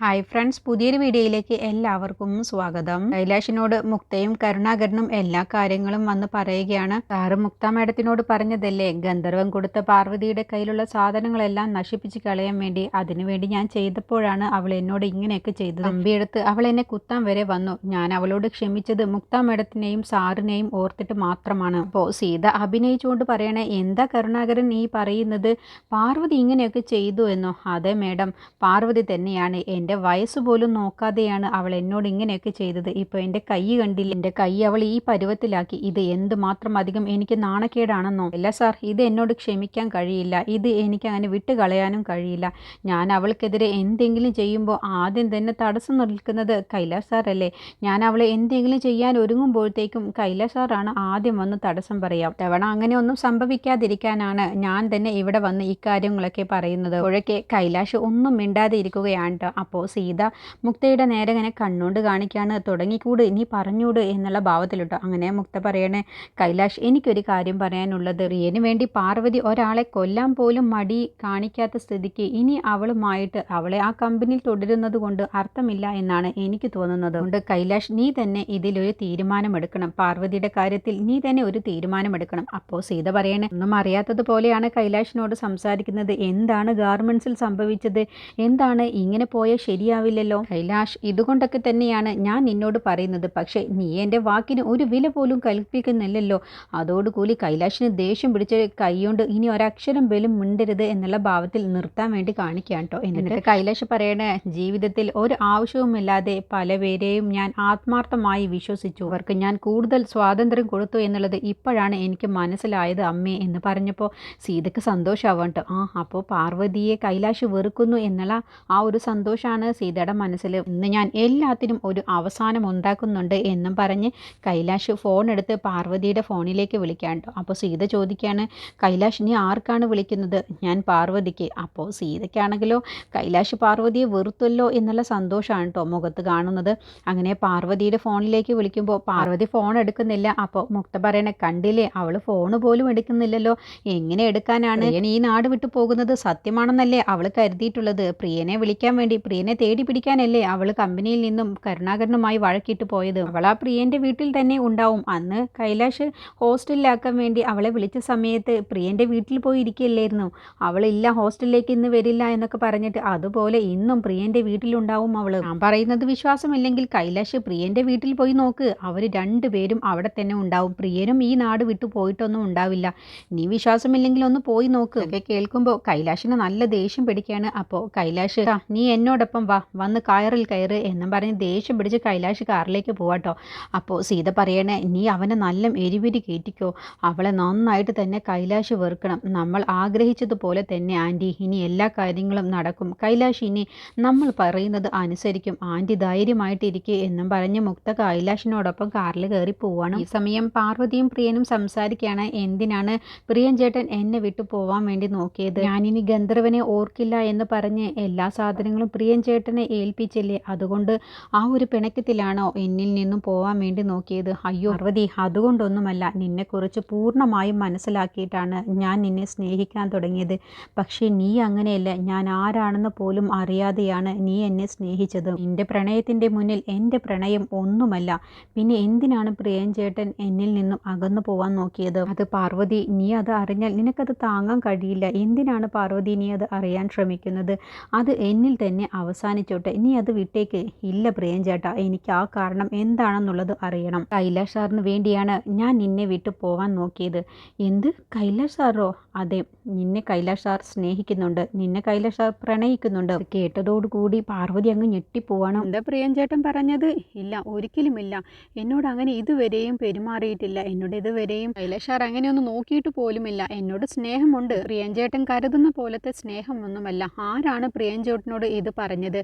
Hi friends, പുതിയൊരു വീഡിയോയിലേക്ക് എല്ലാവർക്കും സ്വാഗതം. കൈലാഷിനോട് മുക്തയും കരുണാകരനും എല്ലാ കാര്യങ്ങളും വന്ന് പറയുകയാണ്. സാറ് മുക്ത മാഡത്തിനോട് പറഞ്ഞതല്ലേ, ഗന്ധർവൻ കൊടുത്ത പാർവതിയുടെ കയ്യിലുള്ള സാധനങ്ങളെല്ലാം നശിപ്പിച്ച് കളയാൻ വേണ്ടി. അതിനുവേണ്ടി ഞാൻ ചെയ്തപ്പോഴാണ് അവൾ എന്നോട് ഇങ്ങനെയൊക്കെ ചെയ്തത്. കമ്പിയെടുത്ത് അവൾ എന്നെ കുത്താൻ വരെ വന്നു. ഞാൻ അവളോട് ക്ഷമിച്ചത് മുക്ത മാഡത്തിനെയും സാറിനെയും ഓർത്തിട്ട് മാത്രമാണ്. അപ്പോൾ സീത അഭിനയിച്ചുകൊണ്ട് പറയണേ, എന്താ കരുണാകരൻ ഈ പറയുന്നത്? പാർവതി ഇങ്ങനെയൊക്കെ ചെയ്തു എന്നോ? അതെ മേഡം, പാർവതി തന്നെയാണ്. എൻ്റെ വയസ്സ് പോലും നോക്കാതെയാണ് അവൾ എന്നോട് ഇങ്ങനെയൊക്കെ ചെയ്തത്. ഇപ്പോൾ എൻ്റെ കൈ കണ്ടില്ല, എൻ്റെ കൈ അവൾ ഈ പരുവത്തിലാക്കി. ഇത് എന്തുമാത്രം അധികം എനിക്ക് നാണക്കേടാണെന്നോ? ഇല്ല സാർ, ഇത് എന്നോട് ക്ഷമിക്കാൻ കഴിയില്ല. ഇത് എനിക്ക് അങ്ങനെ വിട്ട് കളയാനും കഴിയില്ല. ഞാൻ അവൾക്കെതിരെ എന്തെങ്കിലും ചെയ്യുമ്പോൾ ആദ്യം തന്നെ തടസ്സം നിൽക്കുന്നത് കൈലാഷ് സാറല്ലേ. ഞാൻ അവളെ എന്തെങ്കിലും ചെയ്യാൻ ഒരുങ്ങുമ്പോഴത്തേക്കും കൈലാഷ് സാറാണ് ആദ്യം വന്ന് തടസ്സം പറയാം. തവണ അങ്ങനെ ഒന്നും സംഭവിക്കാതിരിക്കാനാണ് ഞാൻ തന്നെ ഇവിടെ വന്ന് ഇക്കാര്യങ്ങളൊക്കെ പറയുന്നത്. അപ്പോഴൊക്കെ കൈലാഷ് ഒന്നും മിണ്ടാതെ ഇരിക്കുകയാണ്. അപ്പോൾ സീത മുക്തയുടെ നേരെ ഇങ്ങനെ കണ്ണുകൊണ്ട് കാണിക്കാണ്. തുടങ്ങിക്കൂട്, നീ പറഞ്ഞൂട് എന്നുള്ള ഭാവത്തിലിട്ടോ. അങ്ങനെ മുക്ത പറയണേ, കൈലാഷ്, എനിക്കൊരു കാര്യം പറയാനുള്ളത്. റിയന് വേണ്ടി പാർവതി ഒരാളെ കൊല്ലാൻ പോലും മടി കാണിക്കാത്ത സ്ഥിതിക്ക് ഇനി അവളുമായിട്ട് അവളെ ആ കമ്പനിയിൽ തുടരുന്നത് കൊണ്ട് അർത്ഥമില്ല എന്നാണ് എനിക്ക് തോന്നുന്നത്. അതുകൊണ്ട് കൈലാഷ്, നീ തന്നെ ഇതിലൊരു തീരുമാനമെടുക്കണം. പാർവതിയുടെ കാര്യത്തിൽ നീ തന്നെ ഒരു തീരുമാനമെടുക്കണം. അപ്പോൾ സീത പറയണേ, ഒന്നും അറിയാത്തതുപോലെയാണ് കൈലാഷിനോട് സംസാരിക്കുന്നത്. എന്താണ് ഗാർമെന്റ്സിൽ സംഭവിച്ചത്? എന്താണ് ഇങ്ങനെ പോയാൽ ശരിയാവില്ലല്ലോ കൈലാഷ്. ഇതുകൊണ്ടൊക്കെ തന്നെയാണ് ഞാൻ നിന്നോട് പറയുന്നത്. പക്ഷേ നീ എൻ്റെ വാക്കിന് ഒരു വില പോലും കൽപ്പിക്കുന്നില്ലല്ലോ. അതോടുകൂടി കൈലാഷിന് ദേഷ്യം പിടിച്ച് കൈകൊണ്ട് ഇനി ഒരക്ഷരം പോലും മിണ്ടരുത് എന്നുള്ള ഭാവത്തിൽ നിർത്താൻ വേണ്ടി കാണിക്കാം കേട്ടോ. എന്നിട്ട് കൈലാഷ് പറയണേ, ജീവിതത്തിൽ ഒരു ആവശ്യവുമില്ലാതെ പലപേരെയും ഞാൻ ആത്മാർത്ഥമായി വിശ്വസിച്ചു. അവർക്ക് ഞാൻ കൂടുതൽ സ്വാതന്ത്ര്യം കൊടുത്തു എന്നുള്ളത് ഇപ്പോഴാണ് എനിക്ക് മനസ്സിലായത് അമ്മേ എന്ന് പറഞ്ഞപ്പോൾ സീതയ്ക്ക് സന്തോഷമാവാം കേട്ടോ. അപ്പോൾ പാർവതിയെ കൈലാഷ് വെറുക്കുന്നു എന്നുള്ള ആ ഒരു സന്തോഷമാണ് സീതയുടെ മനസ്സിൽ. ഇന്ന് ഞാൻ എല്ലാത്തിനും ഒരു അവസാനം ഉണ്ടാക്കുന്നുണ്ട് എന്നും പറഞ്ഞ് കൈലാഷ് ഫോൺ എടുത്ത് പാർവതിയുടെ ഫോണിലേക്ക് വിളിക്കാൻ കേട്ടോ. അപ്പോൾ സീത ചോദിക്കുകയാണ്, കൈലാഷ്, നീ ആർക്കാണ് വിളിക്കുന്നത്? ഞാൻ പാർവതിക്ക്. അപ്പോൾ സീതയ്ക്കാണെങ്കിലോ കൈലാഷ് പാർവതിയെ വെറുത്തല്ലോ എന്നുള്ള സന്തോഷമാണ് കേട്ടോ മുഖത്ത് കാണുന്നത്. അങ്ങനെ പാർവതിയുടെ ഫോണിലേക്ക് വിളിക്കുമ്പോൾ പാർവതി ഫോൺ എടുക്കുന്നില്ല. അപ്പോൾ മുക്ത പറയണേ, കണ്ടില്ലേ, അവൾ ഫോൺ പോലും എടുക്കുന്നില്ലല്ലോ. എങ്ങനെ എടുക്കാനാണ്? പ്രിയൻ ഈ നാട് വിട്ടു പോകുന്നത് സത്യമാണെന്നല്ലേ അവൾ കരുതിയിട്ടുള്ളത്. പ്രിയനെ വിളിക്കാൻ വേണ്ടി, പ്രിയനെ തേടി പിടിക്കാനല്ലേ അവൾ കമ്പനിയിൽ നിന്നും കരുണാകരനുമായി വഴക്കിട്ട് പോയത്. അവൾ ആ പ്രിയൻ്റെ വീട്ടിൽ തന്നെ ഉണ്ടാവും. അന്ന് കൈലാഷ് ഹോസ്റ്റലിലാക്കാൻ വേണ്ടി അവളെ വിളിച്ച സമയത്ത് പ്രിയൻ്റെ വീട്ടിൽ പോയി ഇരിക്കില്ലായിരുന്നു. അവളില്ല, ഹോസ്റ്റലിലേക്ക് ഇന്ന് വരില്ല എന്നൊക്കെ പറഞ്ഞിട്ട്. അതുപോലെ ഇന്നും പ്രിയൻ്റെ വീട്ടിലുണ്ടാവും അവൾ. ഞാൻ പറയുന്നത് വിശ്വാസമില്ലെങ്കിൽ കൈലാഷ് പ്രിയൻ്റെ വീട്ടിൽ പോയി നോക്ക്. അവർ രണ്ടുപേരും അവിടെ തന്നെ ഉണ്ടാവും. പ്രിയനും ഈ നാട് വിട്ടു പോയിട്ടൊന്നും ഉണ്ടാവില്ല. നീ വിശ്വാസമില്ലെങ്കിൽ ഒന്ന് പോയി നോക്ക്. ഒക്കെ കേൾക്കുമ്പോൾ കൈലാഷിന് നല്ല ദേഷ്യം പിടിക്കുകയാണ്. അപ്പോൾ കൈലാഷ്, നീ എന്നോടൊപ്പം വാ, വന്ന് കാറിൽ കയറ് എന്നും പറഞ്ഞ് ദേഷ്യം പിടിച്ച് കൈലാഷ് കാറിലേക്ക് പോവാട്ടോ. അപ്പോൾ സീത പറയണേ, നീ അവനെ നല്ല എരിവിരി കയറ്റിക്കോ. അവളെ നന്നായിട്ട് തന്നെ കൈലാഷ് വെറുക്കണം. നമ്മൾ ആഗ്രഹിച്ചതുപോലെ തന്നെ ആൻറ്റി ഇനി എല്ലാ കാര്യങ്ങളും നടക്കും. കൈലാഷ് ഇനി നമ്മൾ പറയുന്നത് അനുസരിക്കും. ആൻറ്റി ധൈര്യമായിട്ടിരിക്കുക എന്നും പറഞ്ഞ് മുക്ത കൈലാഷിനോടൊപ്പം കാറിൽ കയറി പോവാണ്. ഈ സമയം പാർവതിയും പ്രിയനും സംസാരിക്കുകയാണ്. എന്തിനാണ് പ്രിയൻ ചേട്ടൻ എന്നെ വിട്ടു പോവാൻ വേണ്ടി നോക്കിയത്? ഞാനിനി ഗന്ധർവനെ ഓർക്കില്ല എന്ന് പറഞ്ഞ് എല്ലാ സാധനങ്ങളും പ്രിയൻ ചേട്ടനെ ഏൽപ്പിച്ചില്ലേ? അതുകൊണ്ട് ആ ഒരു പിണക്കത്തിലാണോ എന്നിൽ നിന്നും പോവാൻ വേണ്ടി നോക്കിയത്? അയ്യോ പാർവതി, അതുകൊണ്ടൊന്നുമല്ല. നിന്നെക്കുറിച്ച് പൂർണ്ണമായും മനസ്സിലാക്കിയിട്ടാണ് ഞാൻ നിന്നെ സ്നേഹിക്കാൻ തുടങ്ങിയത്. പക്ഷേ നീ അങ്ങനെയല്ല. ഞാൻ ആരാണെന്ന് പോലും അറിയാതെയാണ് നീ എന്നെ സ്നേഹിച്ചത്. നിന്റെ പ്രണയത്തിൻ്റെ മുന്നിൽ എൻ്റെ പ്രണയം ഒന്നുമല്ല. പിന്നെ എന്തിനാണ് പ്രിയൻ ചേട്ടൻ എന്നിൽ നിന്നും അകന്നു പോവാൻ നോക്കിയത്? അത് പാർവതി, നീ അത് അറിഞ്ഞാൽ നിനക്കത് താങ്ങാൻ കഴിയില്ല. എന്തിനാണ് പാർവതി നീ അത് അറിയാൻ ശ്രമിക്കുന്നത്? അത് എന്നിൽ തന്നെ അവസാനിച്ചോട്ടെ. നീ അത് വിട്ടേക്ക്. ഇല്ല പ്രിയൻ ചേട്ടാ, എനിക്ക് ആ കാരണം എന്താണെന്നുള്ളത് അറിയണം. കൈലാഷ് സാറിന് വേണ്ടിയാണ് ഞാൻ നിന്നെ വിട്ടു പോവാൻ നോക്കിയത്. എന്ത്, കൈലാഷ് സാറോ? അതെ, നിന്നെ കൈലാഷ് സാർ സ്നേഹിക്കുന്നുണ്ട്. നിന്നെ കൈലാഷ് സാർ പ്രണയിക്കുന്നുണ്ട്. കേട്ടതോടുകൂടി പാർവതി അങ്ങ് ഞെട്ടിപ്പോവാണ്. എന്താ പ്രിയൻ ചേട്ടൻ പറഞ്ഞത്? ഇല്ല, ഒരിക്കലുമില്ല. എന്നോട് അങ്ങനെ ഇതുവരെയും പെരുമാറിയിട്ടില്ല. എന്നോട് ഇതുവരെയും കൈലാഷ് സാർ അങ്ങനെയൊന്നും നോക്കിയിട്ട് പോലുമില്ല. എന്നോട് സ്നേഹമുണ്ട്. പ്രിയൻ ചേട്ടൻ കരുതുന്ന പോലത്തെ സ്നേഹമൊന്നുമല്ല. ആരാണ് പ്രിയൻ ചേട്ടനോട് ഇത് പറഞ്ഞത്?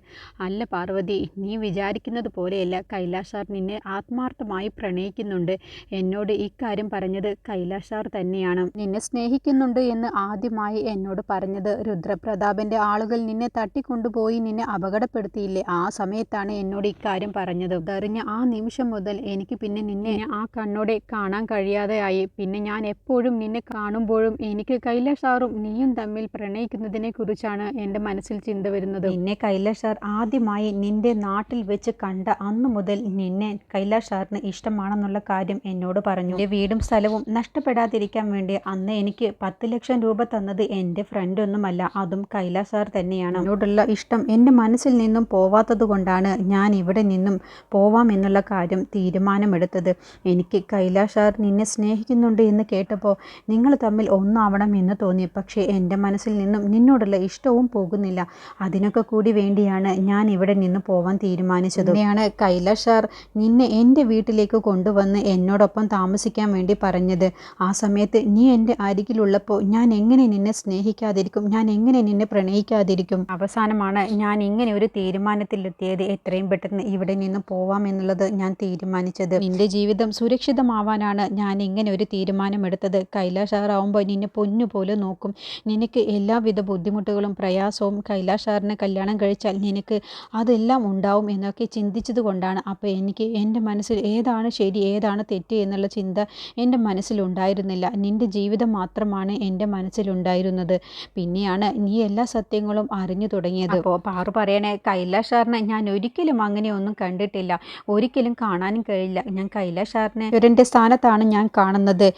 അല്ല പാർവതി, നീ വിചാരിക്കുന്നത് പോലെയല്ല. കൈലാഷ് സാർ നിന്നെ ആത്മാർത്ഥമായി പ്രണയിക്കുന്നുണ്ട്. എന്നോട് ഇക്കാര്യം പറഞ്ഞത് കൈലാഷ് സാർ തന്നെയാണ്. നിന്നെ സ്നേഹിക്കുന്നുണ്ട് എന്ന് ആദ്യമായി എന്നോട് പറഞ്ഞത് രുദ്രപ്രതാപൻ്റെ ആളുകൾ നിന്നെ തട്ടിക്കൊണ്ടുപോയി നിന്നെ അപകടപ്പെടുത്തിയില്ലേ? ആ സമയത്താണ് എന്നോട് ഇക്കാര്യം പറഞ്ഞത്. അതറിഞ്ഞ ആ നിമിഷം മുതൽ എനിക്ക് പിന്നെ നിന്നെ ആ കണ്ണോടെ കാണാൻ കഴിയാതെയായി. പിന്നെ ഞാൻ എപ്പോഴും നിന്നെ കാണുമ്പോഴും എനിക്ക് കൈലാഷ് സാറും നീയും തമ്മിൽ പ്രണയിക്കുന്നതിനെ കുറിച്ചാണ് എൻ്റെ മനസ്സിൽ ചിന്ത വരുന്നത്. നിന്നെ കൈലാഷ് കൈലാഷ് സാർ ആദ്യമായി നിന്റെ നാട്ടിൽ വെച്ച് കണ്ട അന്നു മുതൽ നിന്നെ കൈലാഷ് സാറിന് ഇഷ്ടമാണെന്നുള്ള കാര്യം എന്നോട് പറഞ്ഞു. എൻ്റെ വീടും സ്ഥലവും നഷ്ടപ്പെടാതിരിക്കാൻ വേണ്ടി അന്ന് എനിക്ക് 10 ലക്ഷം രൂപ തന്നത് എൻ്റെ ഫ്രണ്ട് ഒന്നുമല്ല, അതും കൈലാഷ് സാർ തന്നെയാണ്. എന്നോടുള്ള ഇഷ്ടം എൻ്റെ മനസ്സിൽ നിന്നും പോവാത്തത് കൊണ്ടാണ് ഞാൻ ഇവിടെ നിന്നും പോവാം എന്നുള്ള കാര്യം തീരുമാനമെടുത്തത്. എനിക്ക് കൈലാഷ് സാർ നിന്നെ സ്നേഹിക്കുന്നുണ്ട് എന്ന് കേട്ടപ്പോൾ നിങ്ങൾ തമ്മിൽ ഒന്നാവണം എന്ന് തോന്നി. പക്ഷേ എൻ്റെ മനസ്സിൽ നിന്നും നിന്നോടുള്ള ഇഷ്ടവും പോകുന്നില്ല. അതിനൊക്കെ കൂടി വേണ്ടിയാണ് ഞാൻ ഇവിടെ നിന്ന് പോവാൻ തീരുമാനിച്ചത്. അങ്ങനെയാണ് കൈലാഷ് സാർ നിന്നെ എൻ്റെ വീട്ടിലേക്ക് കൊണ്ടുവന്ന് എന്നോടൊപ്പം താമസിക്കാൻ വേണ്ടി പറഞ്ഞത്. ആ സമയത്ത് നീ എൻ്റെ അരികിലുള്ളപ്പോൾ ഞാൻ എങ്ങനെ നിന്നെ സ്നേഹിക്കാതിരിക്കും, ഞാൻ എങ്ങനെ നിന്നെ പ്രണയിക്കാതിരിക്കും. അവസാനമാണ് ഞാൻ ഇങ്ങനെ ഒരു തീരുമാനത്തിലെത്തിയത്. എത്രയും പെട്ടെന്ന് ഇവിടെ നിന്ന് പോവാം എന്നുള്ളത് ഞാൻ തീരുമാനിച്ചത്. നിന്റെ ജീവിതം സുരക്ഷിതമാവാനാണ് ഞാൻ ഇങ്ങനെ ഒരു തീരുമാനമെടുത്തത്. കൈലാഷ് സാർ ആവുമ്പോൾ നിന്നെ പൊന്നുപോലെ നോക്കും. നിനക്ക് എല്ലാവിധ ബുദ്ധിമുട്ടുകളും പ്രയാസവും കൈലാഷ് സാറിനെ കല്യാണം കഴിച്ചാൽ നിനക്ക് അതെല്ലാം ഉണ്ടാവും എന്നൊക്കെ ചിന്തിച്ചത് കൊണ്ടാണ്. അപ്പോൾ എനിക്ക് എൻ്റെ മനസ്സിൽ ഏതാണ് ശരി ഏതാണ് തെറ്റ് എന്നുള്ള ചിന്ത എൻ്റെ മനസ്സിലുണ്ടായിരുന്നില്ല. നിൻ്റെ ജീവിതം മാത്രമാണ് എൻ്റെ മനസ്സിലുണ്ടായിരുന്നത്. പിന്നെയാണ് നീ എല്ലാ സത്യങ്ങളും അറിഞ്ഞു തുടങ്ങിയത്. അപ്പോൾ പാറു പറയണേ, കൈലാഷ് സാറിനെ ഞാൻ ഒരിക്കലും അങ്ങനെയൊന്നും കണ്ടിട്ടില്ല, ഒരിക്കലും കാണാനും കഴിയില്ല. ഞാൻ കൈലാഷ് സാറിനെ എൻ്റെ സ്ഥാനത്താണ് ഞാൻ കാണുന്നത്.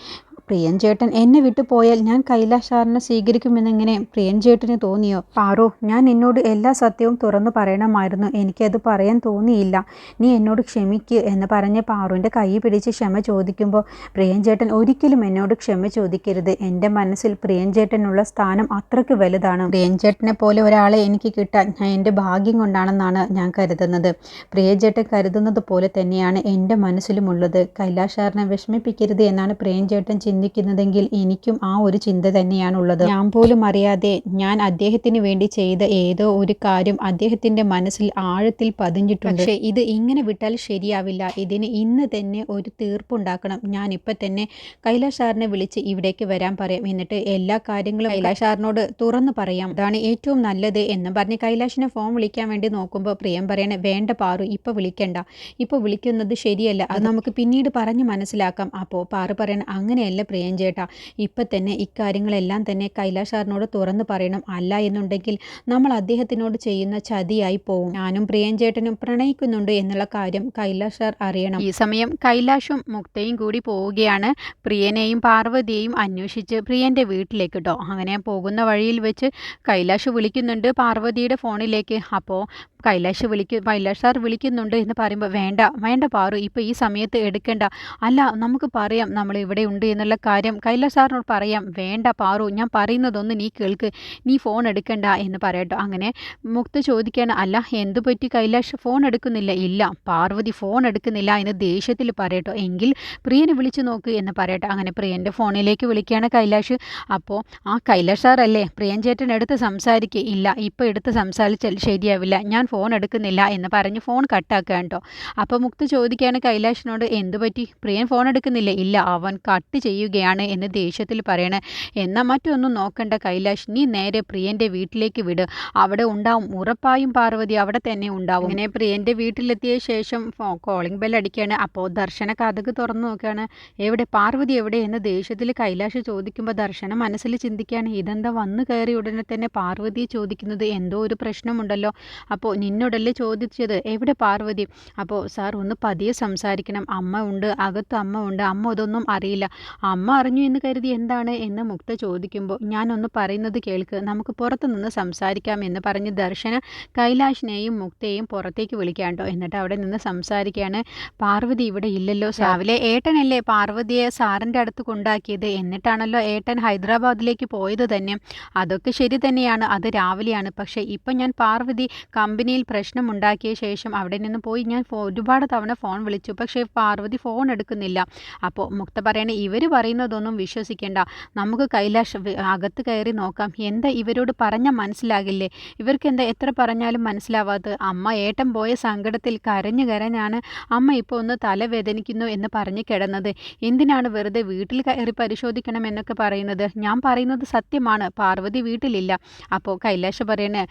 പ്രിയൻ ചേട്ടൻ എന്നെ വിട്ടു പോയാൽ ഞാൻ കൈലാഷ് സാറിനെ സ്വീകരിക്കുമെന്നെങ്ങനെ പ്രിയൻ ചേട്ടന് തോന്നിയോ? പാറു, ഞാൻ എന്നോട് എല്ലാ സത്യവും തുറന്നു പറയണമായിരുന്നു, എനിക്കത് പറയാൻ തോന്നിയില്ല. നീ എന്നോട് ക്ഷമിക്ക് എന്ന് പറഞ്ഞ് പാറുവിൻ്റെ കൈ പിടിച്ച് ക്ഷമ ചോദിക്കുമ്പോൾ പ്രിയൻ ചേട്ടൻ ഒരിക്കലും എന്നോട് ക്ഷമ ചോദിക്കരുത്. എൻ്റെ മനസ്സിൽ പ്രിയൻ ചേട്ടനുള്ള സ്ഥാനം അത്രയ്ക്ക് വലുതാണ്. പ്രിയൻ ചേട്ടനെ പോലെ ഒരാളെ എനിക്ക് കിട്ടാൻ എൻ്റെ ഭാഗ്യം കൊണ്ടാണെന്നാണ് ഞാൻ കരുതുന്നത്. പ്രിയൻ ചേട്ടൻ കരുതുന്നത് പോലെ തന്നെയാണ് എൻ്റെ മനസ്സിലുമുള്ളത്. കൈലാഷ് സാറിനെ വിഷമിപ്പിക്കരുത് എന്നാണ് പ്രിയൻ ചേട്ടൻ ചിന്തിക്കുന്നതെങ്കിൽ എനിക്കും ആ ഒരു ചിന്ത തന്നെയാണുള്ളത്. ഞാൻ പോലും അറിയാതെ ഞാൻ അദ്ദേഹത്തിന് വേണ്ടി ചെയ്ത ഏതോ ഒരു കാര്യം അദ്ദേഹത്തിൻ്റെ മനസ്സിൽ ആഴത്തിൽ പതിഞ്ഞിട്ടുണ്ട്. പക്ഷേ ഇത് ഇങ്ങനെ വിട്ടാൽ ശരിയാവില്ല. ഇതിന് ഇന്ന് തന്നെ ഒരു തീർപ്പുണ്ടാക്കണം. ഞാൻ ഇപ്പം തന്നെ കൈലാഷ് സാറിനെ വിളിച്ച് ഇവിടേക്ക് വരാൻ പറയാം. എന്നിട്ട് എല്ലാ കാര്യങ്ങളും കൈലാഷ് സാറിനോട് തുറന്നു പറയാം. അതാണ് ഏറ്റവും നല്ലത് എന്ന് പറഞ്ഞ് കൈലാഷിനെ ഫോൺ വിളിക്കാൻ വേണ്ടി നോക്കുമ്പോൾ പ്രിയം പറയണേ, വേണ്ട പാറു, ഇപ്പോൾ വിളിക്കണ്ട, ഇപ്പോൾ വിളിക്കുന്നത് ശരിയല്ല, അത് നമുക്ക് പിന്നീട് പറഞ്ഞ് മനസ്സിലാക്കാം. അപ്പോൾ പാറു പറയണ, അങ്ങനെയല്ല പ്രിയൻ ചേട്ടാ, ഇപ്പം തന്നെ ഇക്കാര്യങ്ങളെല്ലാം തന്നെ കൈലാഷ് സാറിനോട് തുറന്നു പറയണം. അല്ല എന്നുണ്ടെങ്കിൽ നമ്മൾ അദ്ദേഹത്തിനോട് ചെയ്യുന്ന ചതിയായി പോവും. ഞാനും പ്രിയൻ ചേട്ടനും പ്രണയിക്കുന്നുണ്ട് എന്നുള്ള കാര്യം കൈലാഷ് സാർ അറിയണം. ഈ സമയം കൈലാഷും മുക്തയും കൂടി പോവുകയാണ് പ്രിയനെയും പാർവതിയെയും അന്വേഷിച്ച് പ്രിയൻ്റെ വീട്ടിലേക്ക് കേട്ടോ. അങ്ങനെ പോകുന്ന വഴിയിൽ വെച്ച് കൈലാഷ് വിളിക്കുന്നുണ്ട് പാർവതിയുടെ ഫോണിലേക്ക്. അപ്പോൾ കൈലാഷ് സാർ വിളിക്കുന്നുണ്ട് എന്ന് പറയുമ്പോൾ വേണ്ട പാറു, ഇപ്പോൾ ഈ സമയത്ത് എടുക്കണ്ട, അല്ല നമുക്ക് പറയാം നമ്മൾ ഇവിടെ ഉണ്ട് എന്നുള്ള കാര്യം കൈലാഷ് സാറിനോട് പറയാം. വേണ്ട പാറു, ഞാൻ പറയുന്നതൊന്ന് നീ കേൾക്ക്, നീ ഫോൺ എടുക്കണ്ട എന്ന് പറയട്ടോ. അങ്ങനെ മുക്ത ചോദിക്കുകയാണ്, അല്ല എന്തു പറ്റി കൈലാഷ് ഫോൺ എടുക്കുന്നില്ല? ഇല്ല, പാർവതി ഫോൺ എടുക്കുന്നില്ല എന്ന് ദേഷ്യത്തിൽ പറയട്ടോ. എങ്കിൽ പ്രിയനെ വിളിച്ചു നോക്ക് എന്ന് പറയട്ടോ. അങ്ങനെ പ്രിയൻ്റെ ഫോണിലേക്ക് വിളിക്കുകയാണ് കൈലാഷ്. അപ്പോൾ ആ കൈലാഷ് സാർ അല്ലേ, പ്രിയൻ ചേട്ടൻ എടുത്ത് സംസാരിക്കുക. ഇല്ല, ഇപ്പോൾ എടുത്ത് സംസാരിച്ചാൽ ശരിയാവില്ല, ഞാൻ ഫോൺ എടുക്കുന്നില്ല എന്ന് പറഞ്ഞ് ഫോൺ കട്ടാക്കുക കേട്ടോ. അപ്പോൾ മുക്ത ചോദിക്കുകയാണ് കൈലാഷിനോട്, എന്തു പറ്റി, പ്രിയൻ ഫോൺ എടുക്കുന്നില്ല? ഇല്ല, അവൻ കട്ട് ചെയ്യുകയാണ് എന്ന് ദേഷ്യത്തിൽ പറയണേ. എന്നാൽ മറ്റൊന്നും നോക്കണ്ട കൈലാഷ്, നീ നേരെ പ്രിയൻ്റെ വീട്ടിലേക്ക് വിട്, അവിടെ ഉണ്ടാവും, ഉറപ്പായും പാർവതി അവിടെ തന്നെ ഉണ്ടാവും. അങ്ങനെ പ്രിയൻ്റെ വീട്ടിലെത്തിയ ശേഷം കോളിംഗ് ബെൽ അടിക്കുകയാണ്. അപ്പോൾ ദർശന കഥക് തുറന്നു നോക്കുകയാണ്. എവിടെ പാർവതി എവിടെ എന്ന് ദേഷ്യത്തിൽ കൈലാഷ് ചോദിക്കുമ്പോൾ ദർശന മനസ്സിൽ ചിന്തിക്കുകയാണ്, ഇതെന്താ വന്നു കയറി ഉടനെ തന്നെ പാർവതിയെ ചോദിക്കുന്നത്, എന്തോ ഒരു പ്രശ്നമുണ്ടല്ലോ. അപ്പോൾ നിന്നോടല്ലേ ചോദിച്ചത്, എവിടെ പാർവതി? അപ്പോൾ സാർ ഒന്ന് പതിയെ സംസാരിക്കണം, അമ്മ ഉണ്ട്, അകത്ത് അമ്മ ഉണ്ട്, അമ്മ ഇതൊന്നും അറിയില്ല. അമ്മ അറിഞ്ഞു എന്ന് കരുതി എന്താണ് എന്ന് മുക്ത ചോദിക്കുമ്പോൾ, ഞാനൊന്ന് പറയുന്നത് കേൾക്ക്, നമുക്ക് പുറത്തു നിന്ന് സംസാരിക്കാം എന്ന് പറഞ്ഞ് ദർശന കൈലാഷിനെയും മുക്തയെയും പുറത്തേക്ക് വിളിക്കാം കേട്ടോ. എന്നിട്ട് അവിടെ നിന്ന് സംസാരിക്കുകയാണ്. പാർവതി ഇവിടെ ഇല്ലല്ലോ, രാവിലെ ഏട്ടനല്ലേ പാർവതിയെ സാറിൻ്റെ അടുത്ത് കൊണ്ടാക്കിയത്, എന്നിട്ടാണല്ലോ ഏട്ടൻ ഹൈദരാബാദിലേക്ക് പോയത് തന്നെ. അതൊക്കെ ശരി തന്നെയാണ്, അത് രാവിലെയാണ്. പക്ഷേ ഇപ്പം ഞാൻ പാർവതി കമ്പനിയിൽ പ്രശ്നമുണ്ടാക്കിയ ശേഷം അവിടെ നിന്ന് പോയി ഞാൻ ഒരുപാട് തവണ ഫോൺ വിളിച്ചു, പക്ഷേ പാർവതി ഫോൺ എടുക്കുന്നില്ല. അപ്പോൾ മുക്ത പറയണേ, ഇവർ പറയുന്നതൊന്നും വിശ്വസിക്കേണ്ട, നമുക്ക് കൈലാഷ് അകത്ത് കയറി നോക്കാം. എന്താ ഇവരോട് പറഞ്ഞാൽ മനസ്സിലാകില്ലേ, ഇവർക്ക് എന്താ എത്ര പറഞ്ഞാലും മനസ്സിലാവാത്തത്? അമ്മ ഏട്ടൻ പോയ സങ്കടത്തിൽ കരഞ്ഞാണ് അമ്മ ഇപ്പോൾ ഒന്ന് തലവേദനിക്കുന്നു എന്ന് പറഞ്ഞ് കിടന്നത്. എന്തിനാണ് വെറുതെ വീട്ടിൽ കയറി പരിശോധിക്കണം എന്നൊക്കെ പറയുന്നത്? ഞാൻ പറയുന്നത് സത്യമാണ്, പാർവതി വീട്ടിലില്ല. അപ്പോൾ കൈലാഷ് പറയണേ,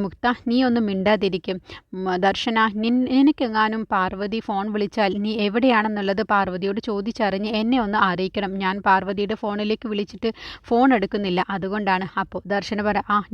മുക്ത നീ ഒന്ന് മിണ്ടാതിരിക്കും. ദർശന, നിനക്കെങ്ങാനും പാർവതി ഫോൺ വിളിച്ചാൽ നീ എവിടെയാണെന്നുള്ളത് പാർവതിയോട് ചോദിച്ചറിഞ്ഞ് എന്നെ ഒന്ന് അറിയിക്കണം. ക്ഷമിക്കണം, ഞാൻ പാർവതിയുടെ ഫോണിലേക്ക് വിളിച്ചിട്ട് ഫോൺ എടുക്കുന്നില്ല, അതുകൊണ്ടാണ്. അപ്പോൾ ദർശന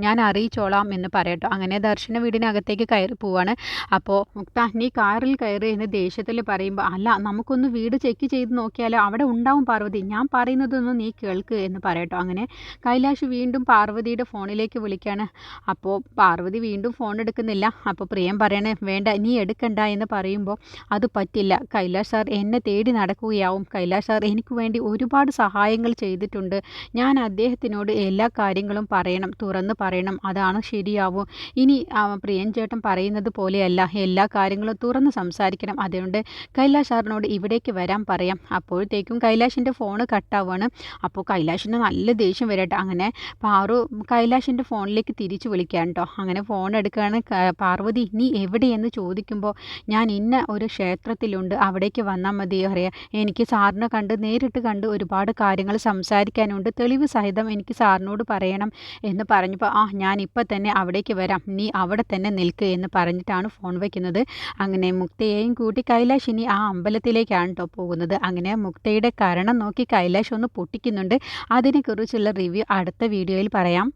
ഞാൻ അറിയിച്ചോളാം എന്ന് പറയട്ടോ. അങ്ങനെ ദർശന വീടിനകത്തേക്ക് കയറി പോവാണ്. അപ്പോൾ മുക്ത നീ കാറിൽ കയറി എന്ന് ദേഷ്യത്തിൽ പറയുമ്പോൾ, അല്ല നമുക്കൊന്ന് വീട് ചെക്ക് ചെയ്ത് നോക്കിയാലോ, അവിടെ ഉണ്ടാവും പാർവതി, ഞാൻ പറയുന്നതൊന്നും നീ കേൾക്ക് എന്ന് പറയട്ടോ. അങ്ങനെ കൈലാഷ് വീണ്ടും പാർവതിയുടെ ഫോണിലേക്ക് വിളിക്കുകയാണ്. അപ്പോൾ പാർവതി വീണ്ടും ഫോൺ എടുക്കുന്നില്ല. അപ്പോൾ പ്രിയം പറയണേ വേണ്ട നീ എടുക്കണ്ട എന്ന് പറയുമ്പോൾ, അത് പറ്റില്ല, കൈലാഷ് സാർ എന്നെ തേടി നടക്കുകയാവും, കൈലാഷ് സാർ എനിക്ക് വേണ്ടി ഒരുപാട് സഹായങ്ങൾ ചെയ്തിട്ടുണ്ട്, ഞാൻ അദ്ദേഹത്തിനോട് എല്ലാ കാര്യങ്ങളും പറയണം, തുറന്ന് പറയണം, അതാണ് ശരിയാവും. ഇനി പ്രിയൻ ചേട്ടൻ പറയുന്നത് പോലെയല്ല, എല്ലാ കാര്യങ്ങളും തുറന്ന് സംസാരിക്കണം, അതുകൊണ്ട് കൈലാഷ് സാറിനോട് ഇവിടേക്ക് വരാൻ പറയാം. അപ്പോഴത്തേക്കും കൈലാഷിൻ്റെ ഫോണ് കട്ടാവുകയാണ്. അപ്പോൾ കൈലാഷിന് നല്ല ദേഷ്യം വരട്ടെ. അങ്ങനെ പാറു കൈലാഷിൻ്റെ ഫോണിലേക്ക് തിരിച്ചു വിളിക്കാൻ കേട്ടോ. അങ്ങനെ ഫോൺ എടുക്കുകയാണ്. പാർവതി നീ എവിടെയെന്ന് ചോദിക്കുമ്പോൾ, ഞാൻ ഇന്ന ഒരു ക്ഷേത്രത്തിലുണ്ട്, അവിടേക്ക് വന്നാൽ മതി അറിയാം, എനിക്ക് സാറിനെ നേരിട്ട് കണ്ട് ഒരുപാട് കാര്യങ്ങൾ സംസാരിക്കാനുണ്ട്, തെളിവ് സഹിതം എനിക്ക് സാറിനോട് പറയണം എന്ന് പറഞ്ഞപ്പോൾ, ഞാൻ ഇപ്പം തന്നെ അവിടേക്ക് വരാം, നീ അവിടെ തന്നെ നിൽക്ക് എന്ന് പറഞ്ഞിട്ടാണ് ഫോൺ വയ്ക്കുന്നത്. അങ്ങനെ മുക്തയെയും കൂട്ടി കൈലാഷ് ഇനി ആ അമ്പലത്തിലേക്കാണ് കേട്ടോ പോകുന്നത്. അങ്ങനെ മുക്തയുടെ കരണം നോക്കി കൈലാഷ് ഒന്ന് പൊട്ടിക്കുന്നുണ്ട്. അതിനെക്കുറിച്ചുള്ള റിവ്യൂ അടുത്ത വീഡിയോയിൽ പറയാം.